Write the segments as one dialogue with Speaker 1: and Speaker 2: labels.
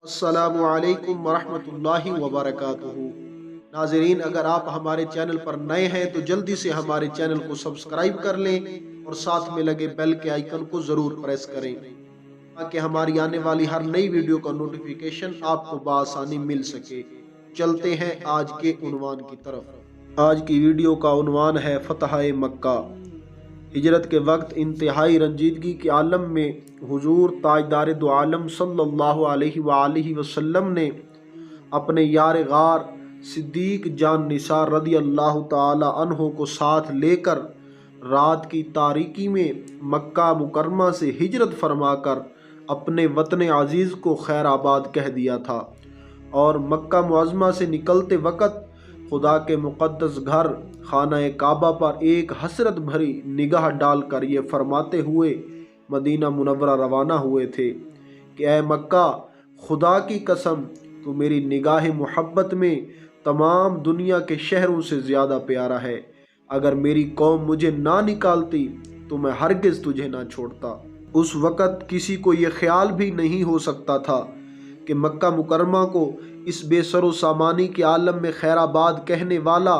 Speaker 1: السلام علیکم ورحمۃ اللہ وبرکاتہ۔ ناظرین، اگر آپ ہمارے چینل پر نئے ہیں تو جلدی سے ہمارے چینل کو سبسکرائب کر لیں اور ساتھ میں لگے بیل کے آئیکن کو ضرور پریس کریں تاکہ ہماری آنے والی ہر نئی ویڈیو کا نوٹیفیکیشن آپ کو بآسانی مل سکے۔ چلتے ہیں آج کے عنوان کی طرف۔ آج کی ویڈیو کا عنوان ہے فتح مکہ۔ ہجرت کے وقت انتہائی رنجیدگی کے عالم میں حضور تاجدار دو عالم صلی اللہ علیہ وآلہ وسلم نے اپنے یار غار صدیق جان نثار رضی اللہ تعالی عنہ کو ساتھ لے کر رات کی تاریکی میں مکہ مکرمہ سے ہجرت فرما کر اپنے وطن عزیز کو خیر آباد کہہ دیا تھا، اور مکہ معظمہ سے نکلتے وقت خدا کے مقدس گھر خانہ کعبہ پر ایک حسرت بھری نگاہ ڈال کر یہ فرماتے ہوئے مدینہ منورہ روانہ ہوئے تھے کہ اے مکہ، خدا کی قسم تو میری نگاہ محبت میں تمام دنیا کے شہروں سے زیادہ پیارا ہے۔ اگر میری قوم مجھے نہ نکالتی تو میں ہرگز تجھے نہ چھوڑتا۔ اس وقت کسی کو یہ خیال بھی نہیں ہو سکتا تھا کہ مکہ مکرمہ کو اس بے سر و سامانی کے عالم میں خیر آباد کہنے والا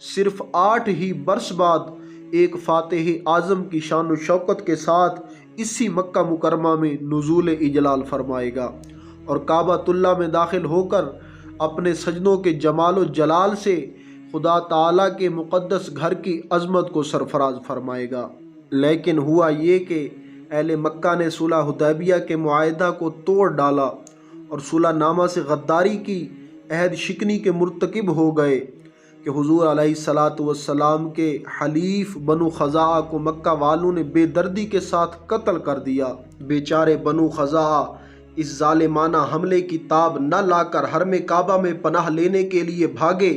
Speaker 1: صرف 8 ہی برس بعد ایک فاتح اعظم کی شان و شوکت کے ساتھ اسی مکہ مکرمہ میں نزول اجلال فرمائے گا، اور کعبۃ اللہ میں داخل ہو کر اپنے سجدوں کے جمال و جلال سے خدا تعالیٰ کے مقدس گھر کی عظمت کو سرفراز فرمائے گا۔ لیکن ہوا یہ کہ اہل مکہ نے صلح حدیبیہ کے معاہدہ کو توڑ ڈالا اور صلح نامہ سے غداری کی عہد شکنی کے مرتکب ہو گئے کہ حضور علیہ الصلاۃ والسلام کے حلیف بنو خزاعہ کو مکہ والوں نے بے دردی کے ساتھ قتل کر دیا۔ بیچارے بنو خزاعہ اس ظالمانہ حملے کی تاب نہ لا کر حرم کعبہ میں پناہ لینے کے لیے بھاگے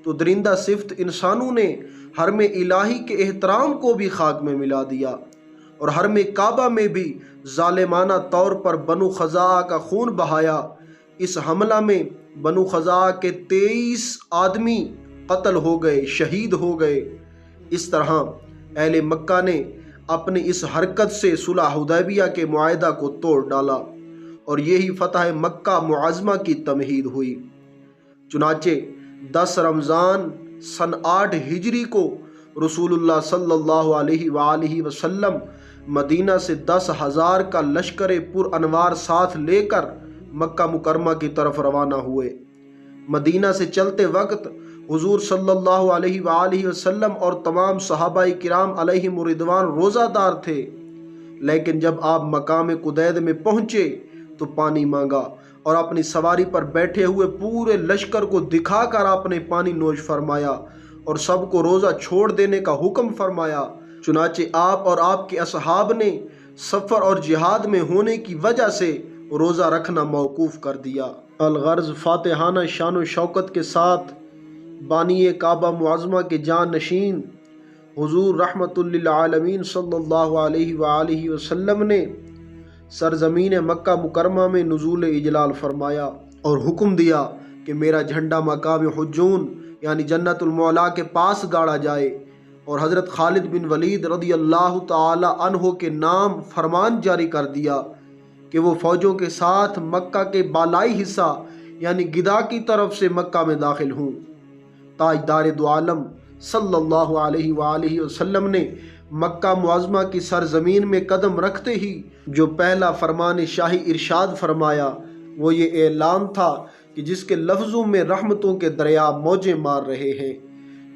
Speaker 1: تو درندہ صفت انسانوں نے حرم الہی کے احترام کو بھی خاک میں ملا دیا، اور حرم کعبہ میں بھی ظالمانہ طور پر بنو خزاعہ کا خون بہایا۔ اس حملہ میں بنو خزاعہ کے 23 آدمی قتل ہو گئے، شہید ہو گئے۔ اس طرح اہل مکہ نے اپنی اس حرکت سے صلح حدیبیہ کے معاہدہ کو توڑ ڈالا، اور یہی فتح مکہ معظمہ کی تمہید ہوئی۔ چنانچہ 10 رمضان سن 8 ہجری کو رسول اللہ صلی اللہ علیہ وآلہ وسلم مدینہ سے 10,000 کا لشکر پر انوار ساتھ لے کر مکہ مکرمہ کی طرف روانہ ہوئے۔ مدینہ سے چلتے وقت حضور صلی اللہ علیہ وآلہ وسلم اور تمام صحابہ کرام علیہم رضوان روزہ دار تھے، لیکن جب آپ مقام قدید میں پہنچے تو پانی مانگا، اور اپنی سواری پر بیٹھے ہوئے پورے لشکر کو دکھا کر آپ نے پانی نوش فرمایا اور سب کو روزہ چھوڑ دینے کا حکم فرمایا۔ چنانچہ آپ اور آپ کے اصحاب نے سفر اور جہاد میں ہونے کی وجہ سے روزہ رکھنا موقوف کر دیا۔ الغرض فاتحانہ شان و شوکت کے ساتھ بانی کعبہ معظمہ کے جان نشین حضور رحمت للعالمین صلی اللہ علیہ وآلہ وسلم نے سرزمین مکہ مکرمہ میں نزول اجلال فرمایا اور حکم دیا کہ میرا جھنڈا مقام حجون یعنی جنت المعلا کے پاس گاڑا جائے، اور حضرت خالد بن ولید رضی اللہ تعالی عنہ کے نام فرمان جاری کر دیا کہ وہ فوجوں کے ساتھ مکہ کے بالائی حصہ یعنی گدا کی طرف سے مکہ میں داخل ہوں۔ تاجدار دو عالم صلی اللہ علیہ وآلہ وسلم نے مکہ معظمہ کی سرزمین میں قدم رکھتے ہی جو پہلا فرمان شاہی ارشاد فرمایا وہ یہ اعلان تھا کہ جس کے لفظوں میں رحمتوں کے دریا موجیں مار رہے ہیں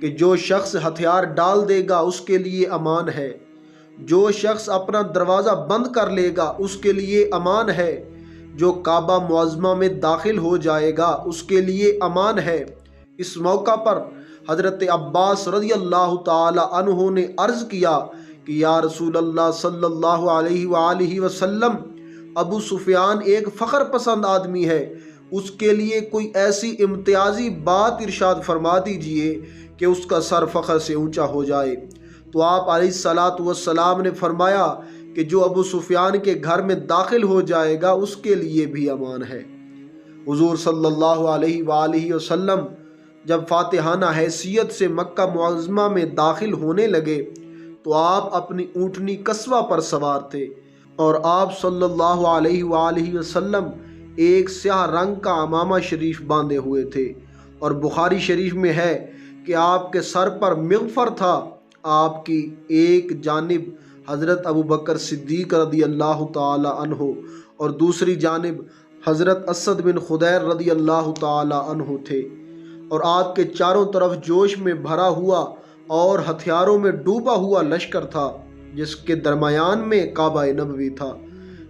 Speaker 1: کہ جو شخص ہتھیار ڈال دے گا اس کے لیے امان ہے، جو شخص اپنا دروازہ بند کر لے گا اس کے لیے امان ہے، جو کعبہ معظمہ میں داخل ہو جائے گا اس کے لیے امان ہے۔ اس موقع پر حضرت عباس رضی اللہ تعالی عنہ نے عرض کیا کہ یا رسول اللہ صلی اللہ علیہ وآلہ وسلم، ابو سفیان ایک فخر پسند آدمی ہے، اس کے لیے کوئی ایسی امتیازی بات ارشاد فرما دیجئے کہ اس کا سر فخر سے اونچا ہو جائے۔ تو آپ علیہ الصلاۃ والسلام نے فرمایا کہ جو ابو سفیان کے گھر میں داخل ہو جائے گا اس کے لیے بھی امان ہے۔ حضور صلی اللہ علیہ وآلہ وسلم جب فاتحانہ حیثیت سے مکہ معظمہ میں داخل ہونے لگے تو آپ اپنی اونٹنی قصوہ پر سوار تھے، اور آپ صلی اللہ علیہ وآلہ وسلم ایک سیاہ رنگ کا عمامہ شریف باندھے ہوئے تھے، اور بخاری شریف میں ہے کہ آپ کے سر پر مغفر تھا۔ آپ کی ایک جانب حضرت ابوبکر صدیق رضی اللہ تعالی عنہ اور دوسری جانب حضرت اسد بن خدیر رضی اللہ تعالی عنہ تھے، اور آپ کے چاروں طرف جوش میں بھرا ہوا اور ہتھیاروں میں ڈوبا ہوا لشکر تھا، جس کے درمیان میں کعبہ نبوی تھا۔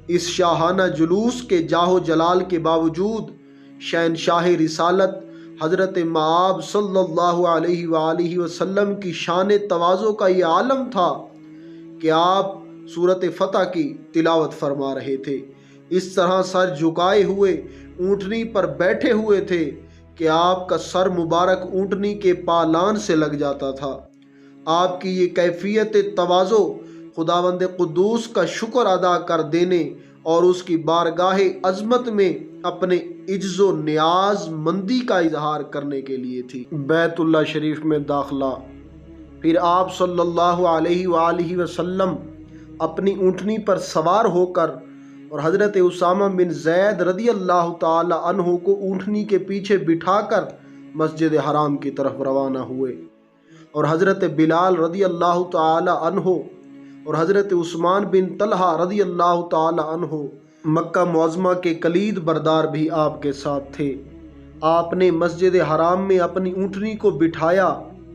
Speaker 1: اس شاہانہ جلوس کے جاہ و جلال کے باوجود شہنشاہ رسالت حضرت مآب صلی اللہ علیہ وآلہ وسلم کی شان تواضع کا یہ عالم تھا کہ آپ سورۃ فتح کی تلاوت فرما رہے تھے، اس طرح سر جھکائے ہوئے اونٹنی پر بیٹھے ہوئے تھے کہ آپ کا سر مبارک اونٹنی کے پالان سے لگ جاتا تھا۔ آپ کی یہ کیفیت تواضع خداوند قدوس کا شکر ادا کر دینے اور اس کی بارگاہ عظمت میں اپنے عجز و نیاز مندی کا اظہار کرنے کے لیے تھی۔ بیت اللہ شریف میں داخلہ۔ پھر آپ صلی اللہ علیہ وآلہ وسلم اپنی اونٹنی پر سوار ہو کر اور حضرت اسامہ بن زید رضی اللہ تعالی عنہ کو اونٹنی کے پیچھے بٹھا کر مسجد حرام کی طرف روانہ ہوئے، اور حضرت بلال رضی اللہ تعالی عنہ اور حضرت عثمان بن طلحہ رضی اللہ تعالی عنہ مکہ معظمہ کے کلید بردار بھی آپ کے ساتھ تھے۔ آپ نے مسجد حرام میں اپنی اونٹنی کو بٹھایا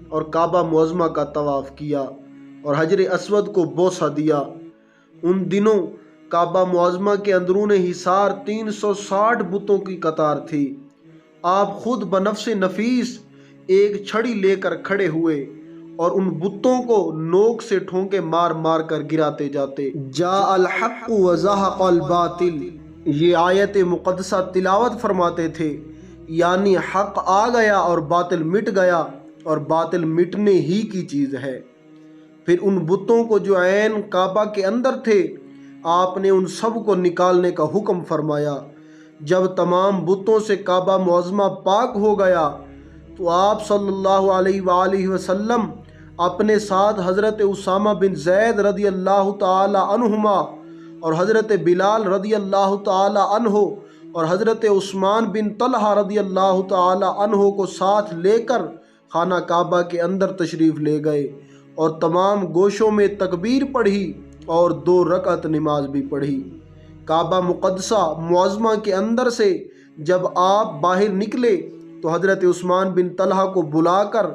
Speaker 1: اور کعبہ معظمہ کا طواف کیا اور حجر اسود کو بوسہ دیا۔ ان دنوں کعبہ معظمہ کے اندرون حصار 360 بتوں کی قطار تھی۔ آپ خود بنفس نفیس ایک چھڑی لے کر کھڑے ہوئے اور ان بتوں کو نوک سے ٹھونکے مار مار کر گراتے جاتے۔ جاء الحق وزهق الباطل، یہ آیت مقدسہ تلاوت فرماتے تھے، یعنی حق آ گیا اور باطل مٹ گیا، اور باطل مٹنے ہی کی چیز ہے۔ پھر ان بتوں کو جو عین کعبہ کے اندر تھے، آپ نے ان سب کو نکالنے کا حکم فرمایا۔ جب تمام بتوں سے کعبہ معظمہ پاک ہو گیا تو آپ صلی اللہ علیہ وآلہ وسلم اپنے ساتھ حضرت اسامہ بن زید رضی اللہ تعالی عنہما اور حضرت بلال رضی اللہ تعالی عنہ اور حضرت عثمان بن طلحہ رضی اللہ تعالی عنہ کو ساتھ لے کر خانہ کعبہ کے اندر تشریف لے گئے اور تمام گوشوں میں تکبیر پڑھی اور 2 رکعت نماز بھی پڑھی۔ کعبہ مقدسہ معظمہ کے اندر سے جب آپ باہر نکلے تو حضرت عثمان بن طلحہ کو بلا کر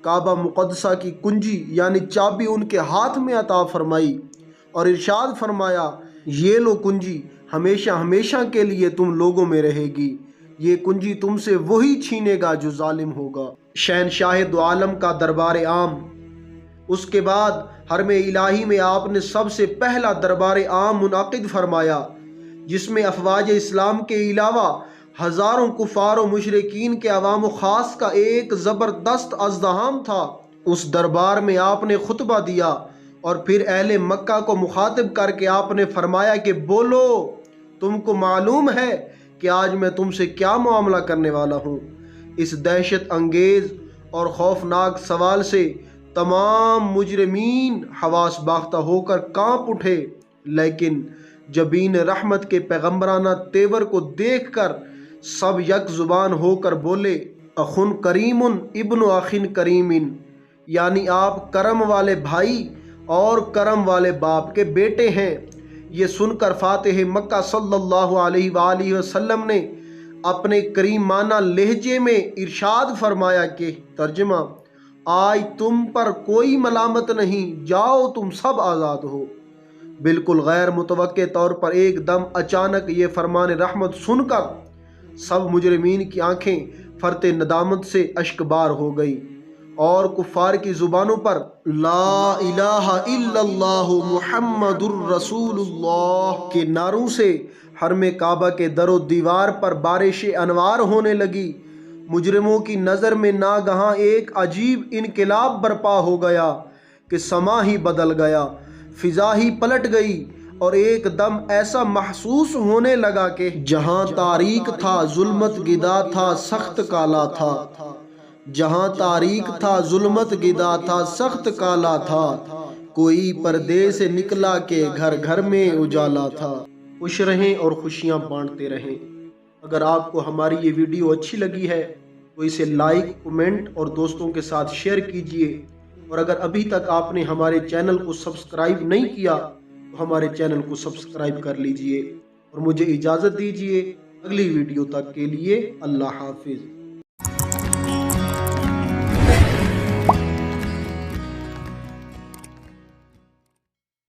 Speaker 1: کعبہ مقدسہ کی کنجی یعنی چابی ان کے ہاتھ میں عطا فرمائی اور ارشاد فرمایا، یہ لو کنجی، ہمیشہ ہمیشہ کے لیے تم لوگوں میں رہے گی، یہ کنجی تم سے وہی چھینے گا جو ظالم ہوگا۔ شہنشاہ دو عالم کا دربار عام۔ اس کے بعد حرم الہی میں آپ نے سب سے پہلا دربار عام منعقد فرمایا، جس میں افواج اسلام کے علاوہ ہزاروں کفار و مشرکین کے عوام و خاص کا ایک زبردست ازدحام تھا۔ اس دربار میں آپ نے خطبہ دیا اور پھر اہل مکہ کو مخاطب کر کے آپ نے فرمایا کہ بولو، تم کو معلوم ہے کہ آج میں تم سے کیا معاملہ کرنے والا ہوں۔ اس دہشت انگیز اور خوفناک سوال سے تمام مجرمین حواس باختہ ہو کر کانپ اٹھے، لیکن جبین رحمت کے پیغمبرانہ تیور کو دیکھ کر سب یک زبان ہو کر بولے، اخن کریم ابن اخن کریم، یعنی آپ کرم والے بھائی اور کرم والے باپ کے بیٹے ہیں۔ یہ سن کر فاتح مکہ صلی اللہ علیہ وآلہ وسلم نے اپنے کریمانہ لہجے میں ارشاد فرمایا کہ ترجمہ، آج تم پر کوئی ملامت نہیں، جاؤ تم سب آزاد ہو۔ بالکل غیر متوقع طور پر ایک دم اچانک یہ فرمان رحمت سن کر سب مجرمین کی آنکھیں فرط ندامت سے اشکبار ہو گئی اور کفار کی زبانوں پر لا الہ الا اللہ محمد الرسول اللہ کے نعروں سے حرم کعبہ کے در و دیوار پر بارش انوار ہونے لگی۔ مجرموں کی نظر میں ناگہاں ایک عجیب انقلاب برپا ہو گیا کہ سما ہی بدل گیا، فضا ہی پلٹ گئی، اور ایک دم ایسا محسوس ہونے لگا کہ جہاں تاریک تھا ظلمت گدا تھا سخت کالا تھا، جہاں تاریک تھا ظلمت گدا تھا سخت کالا تھا، کوئی پردے سے نکلا کہ گھر گھر میں اجالا تھا۔ خوش رہیں اور خوشیاں بانٹتے رہیں۔ اگر آپ کو ہماری یہ ویڈیو اچھی لگی ہے تو اسے لائک، کمنٹ اور دوستوں کے ساتھ شیئر کیجئے، اور اگر ابھی تک آپ نے ہمارے چینل کو سبسکرائب نہیں کیا تو ہمارے چینل کو سبسکرائب کر لیجئے، اور مجھے اجازت دیجئے اگلی ویڈیو تک کے لیے اللہ حافظ۔